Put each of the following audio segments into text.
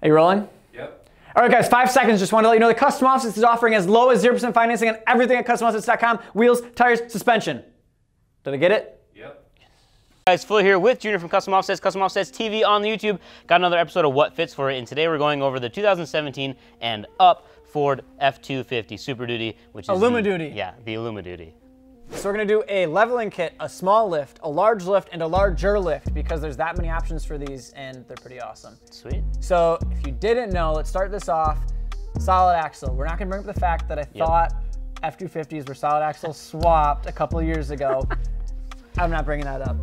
Are you rolling? Yep. All right, guys, 5 seconds. Just want to let you know the Custom Offsets is offering as low as 0% financing on everything at CustomOffsets.com. Wheels, tires, suspension. Did I get it? Yep. Guys, Phil here with Junior from Custom Offsets TV on the YouTube. Got another episode of What Fits For It, and today we're going over the 2017 and up Ford F250 Superduty, which is Illumiduty. the Illumiduty. So we're gonna do a leveling kit, a small lift, a large lift, and a larger lift because there's that many options for these and they're pretty awesome. Sweet. So if you didn't know, let's start this off. Solid axle. We're not gonna bring up the fact that I thought F250s were solid axle swapped a couple of years ago. I'm not bringing that up.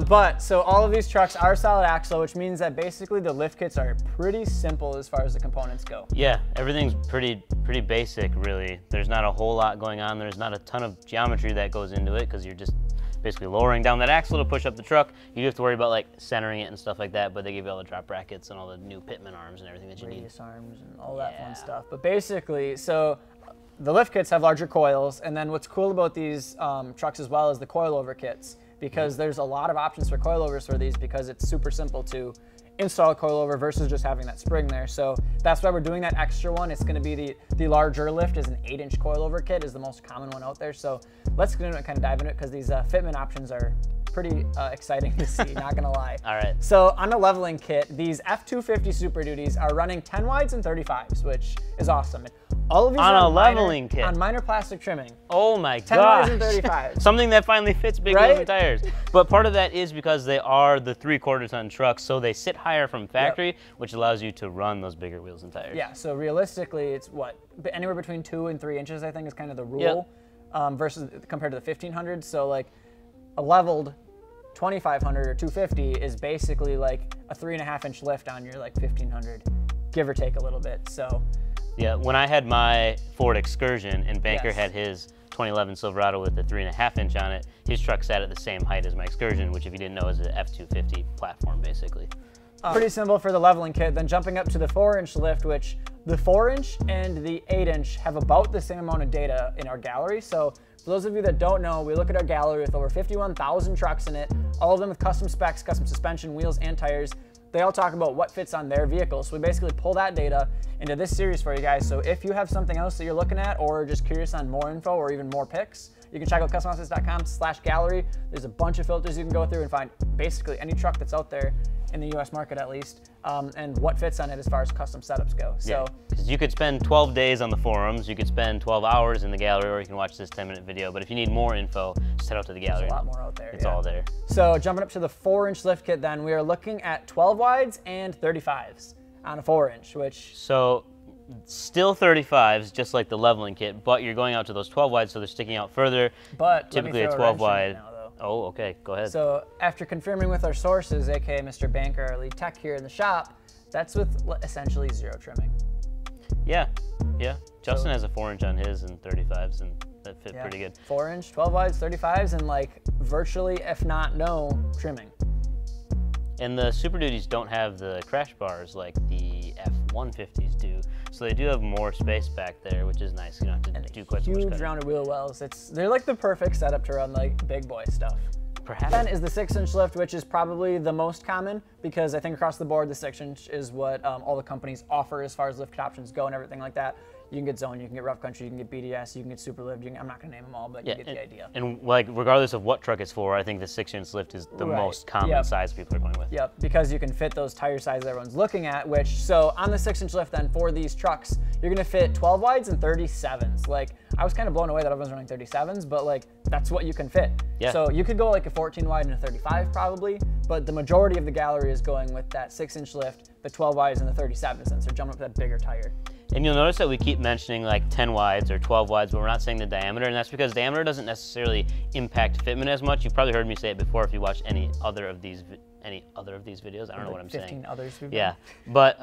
But so all of these trucks are solid axle, which means that basically the lift kits are pretty simple as far as the components go. Yeah, everything's pretty basic, really. There's not a whole lot going on. There's not a ton of geometry that goes into it because you're just basically lowering down that axle to push up the truck. You do have to worry about like centering it and stuff like that, but they give you all the drop brackets and all the new pitman arms and everything that you need. Radius arms and all that fun stuff. But basically, so the lift kits have larger coils, and then what's cool about these trucks as well is the coilover kits, because there's a lot of options for coilovers for these because it's super simple to install a coilover versus just having that spring there. So that's why we're doing that extra one. It's going to be the larger lift is an 8-inch coilover kit is the most common one out there. So let's get into it, kind of dive into it because these fitment options are pretty exciting to see, not gonna lie. All right. So on the leveling kit, these F250 Super Duties are running 10 wides and 35s, which is awesome. And all of these on are a leveling kit. On minor plastic trimming. Oh my 10 gosh. wides and 35s. Something that finally fits big wheels tires. But part of that is because they are the 3/4 ton trucks, so they sit higher from factory, which allows you to run those bigger wheels and tires. Yeah, so realistically, it's what? Anywhere between 2 and 3 inches, I think, is kind of the rule, versus compared to the 1500. So like a leveled 2500 or 250 is basically like a 3.5-inch lift on your like 1500, give or take a little bit. So yeah, when I had my Ford Excursion and Banker had his 2011 Silverado with the 3.5-inch on it, his truck sat at the same height as my Excursion, which if you didn't know is an F250 platform basically. Pretty simple for the leveling kit. Then jumping up to the 4-inch lift, which the 4-inch and the 8-inch have about the same amount of data in our gallery. So for those of you that don't know, we look at our gallery with over 51,000 trucks in it, all of them with custom specs, custom suspension, wheels, and tires. They all talk about what fits on their vehicles. So we basically pull that data into this series for you guys. So if you have something else that you're looking at or just curious on more info or even more pics, you can check out CustomOffsets.com/gallery. There's a bunch of filters you can go through and find basically any truck that's out there in the US market at least, and what fits on it as far as custom setups go. So because you could spend 12 days on the forums, you could spend 12 hours in the gallery, or you can watch this 10-minute video. But if you need more info, just head out to the gallery. There's a lot more out there. It's all there. So jumping up to the 4-inch lift kit then, we are looking at 12 wides and 35s on a 4-inch, which... So still 35s, just like the leveling kit, but you're going out to those 12 wides, so they're sticking out further. But typically a 12 wide. Oh, okay, go ahead. So after confirming with our sources, aka Mr. Banker, our lead tech here in the shop, that's with essentially 0 trimming. Yeah. Justin has a 4-inch on his and 35s, and that fit pretty good. 4-inch, 12 wides, 35s, and like virtually, if not no, trimming. And the Super Duties don't have the crash bars like the F150s do, so they do have more space back there, which is nice. You don't have to do quite so much cutting. Huge rounded wheel wells. They're like the perfect setup to run like big boy stuff. Perhaps. Then is the 6-inch lift, which is probably the most common because I think across the board the 6-inch is what all the companies offer as far as lift kit options go and everything like that. You can get Zone, you can get Rough Country, you can get BDS, you can get Super Lift. I'm not going to name them all, but you get the idea. And like regardless of what truck it's for, I think the 6-inch lift is the most common size people are going with. Yep, because you can fit those tire sizes everyone's looking at, which, so on the 6-inch lift then for these trucks, you're going to fit 12 wides and 37s. Like, I was kind of blown away that everyone's running 37s, but like, that's what you can fit. Yeah. So you could go like a 14 wide and a 35 probably, but the majority of the gallery is going with that 6-inch lift, the 12 wides and the 37s, and so jumping up to that bigger tire. And you'll notice that we keep mentioning like 10 wides or 12 wides, but we're not saying the diameter, and that's because diameter doesn't necessarily impact fitment as much. You've probably heard me say it before if you watched any other of these videos. I don't know what I'm saying. 15 others. Yeah, but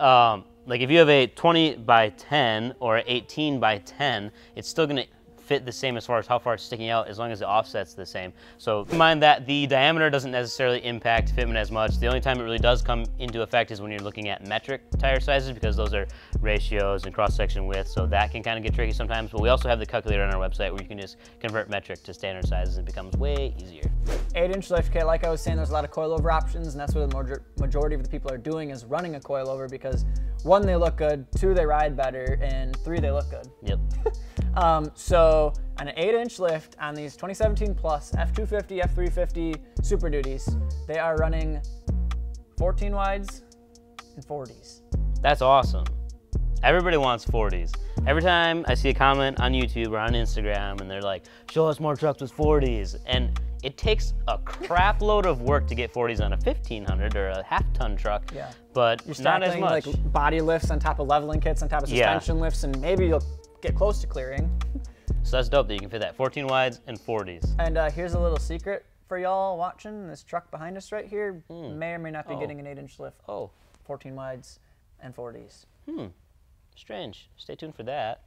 like if you have a 20 by 10 or an 18 by 10, it's still gonna fit the same as far as how far it's sticking out as long as the offset's the same. So keep in mind that the diameter doesn't necessarily impact fitment as much. The only time it really does come into effect is when you're looking at metric tire sizes because those are ratios and cross-section width, so that can kind of get tricky sometimes. But we also have the calculator on our website where you can just convert metric to standard sizes and it becomes way easier. 8-inch lift kit, like I was saying, there's a lot of coilover options, and that's what the majority of the people are doing is running a coilover because 1, they look good, 2, they ride better, and 3, they look good. Yep. So on an 8-inch lift on these 2017 plus F250, F350 Super Duties, they are running 14 wides and 40s. That's awesome. Everybody wants 40s. Every time I see a comment on YouTube or on Instagram and they're like, show us more trucks with 40s. And it takes a crap load of work to get 40s on a 1500 or a half-ton truck, but you're not as much. Like body lifts on top of leveling kits, on top of suspension lifts, and maybe you'll get close to clearing. So that's dope that you can fit that 14 wides and 40s. And here's a little secret for y'all watching. This truck behind us right here may or may not be getting an 8-inch lift. 14 wides and 40s. Strange. Stay tuned for that.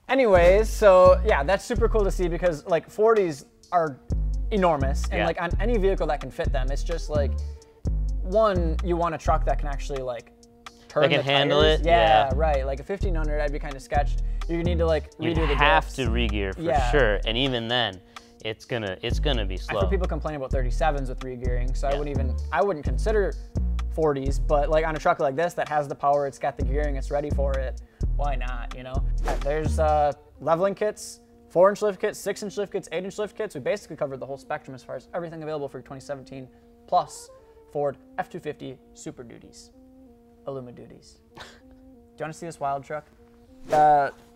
Anyways, so yeah, that's super cool to see because like 40s are enormous, and like on any vehicle that can fit them, it's just like, one, you want a truck that can actually like turn that can handle tires. it. Yeah, right. Like a 1500, I'd be kind of sketched. You need to like redo the You have drifts. to re-gear for sure, and even then, it's gonna be slow. I've heard people complain about 37s with re-gearing, so I wouldn't consider 40s, but like on a truck like this that has the power, it's got the gearing, it's ready for it, why not, you know? There's leveling kits, 4-inch lift kits, 6-inch lift kits, 8-inch lift kits. We basically covered the whole spectrum as far as everything available for 2017 plus Ford F250 Super Duties, Illuma Duties. Do you want to see this wild truck?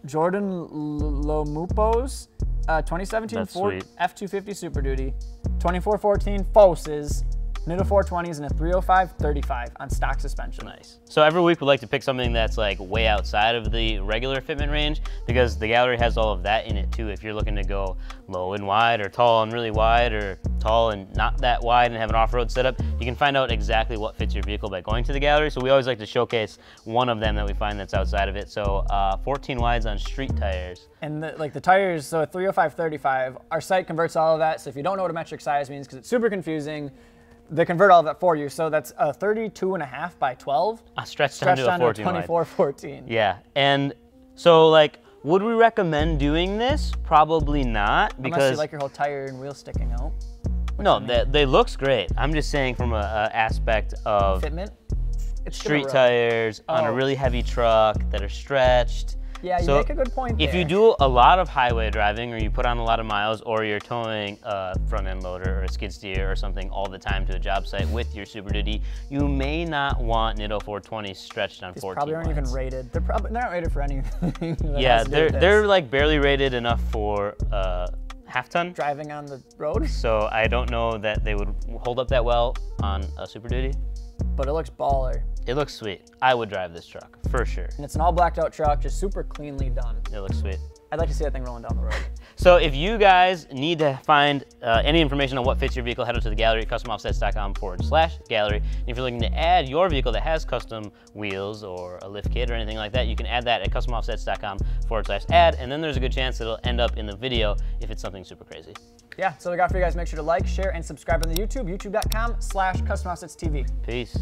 Jordan Lomupo's 2017 That's Ford sweet. F250 Super Duty, 2414 Foses, Nitto 420s, and a 305/35 on stock suspension. Nice. So every week we like to pick something that's like way outside of the regular fitment range because the gallery has all of that in it too. If you're looking to go low and wide or tall and really wide or tall and not that wide and have an off-road setup, you can find out exactly what fits your vehicle by going to the gallery. So we always like to showcase one of them that we find that's outside of it. So 14 wides on street tires. And the tires, so a 305/35, our site converts all of that. So if you don't know what a metric size means, because it's super confusing, they convert all of that for you. So that's a 32.5 by 12. Stretched down to a 14 wide. 24/14. Yeah, and so like, would we recommend doing this? Probably not, because unless you like your whole tire and wheel sticking out. No, they looks great. I'm just saying from a aspect of fitment. It's street tires on a really heavy truck that are stretched. Yeah, you make a good point there. If you do a lot of highway driving or you put on a lot of miles or you're towing a front end loader or a skid steer or something all the time to a job site with your Super Duty, you may not want Nitto 420 stretched on 14 probably aren't even rated. They're not rated for anything. Yeah, they're like barely rated enough for half-ton driving on the road. So I don't know that they would hold up that well on a Super Duty. But it looks baller. It looks sweet. I would drive this truck, for sure. And it's an all blacked out truck, just super cleanly done. It looks sweet. I'd like to see that thing rolling down the road. So if you guys need to find any information on what fits your vehicle, head out to the gallery at customoffsets.com/gallery. And if you're looking to add your vehicle that has custom wheels or a lift kit or anything like that, you can add that at customoffsets.com/add. And then there's a good chance it'll end up in the video if it's something super crazy. Yeah, so we got for you guys. Make sure to like, share, and subscribe on the YouTube, youtube.com/customoffsetstv. Peace.